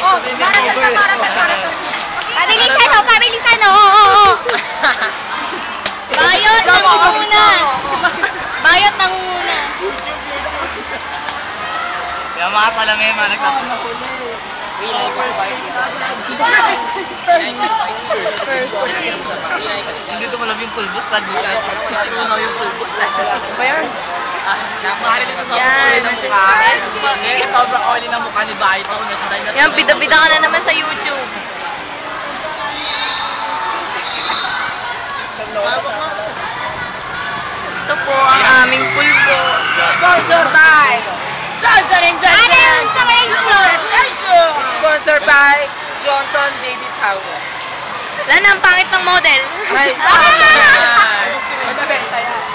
Oh, para sa Pabilisan, oo. Bayot nangunguna. Bayot nangunguna. Kaya mga talamin, mga nagtatanong. First. Hindi ito malam yung pulbos. Natunaw yung pulbos. Ba yun? Nakakarinig sa sobrang ng mukha. Sobrang oily ng mukha ni Baito. Yan, bida-bida ka na naman sa YouTube. Ito po ang aming pulbo. Sponsor by Johnson & Johnson! Sponsor by Johnson Baby Powder. Wala na, ang pangit ng model. Ay, magabenta yan.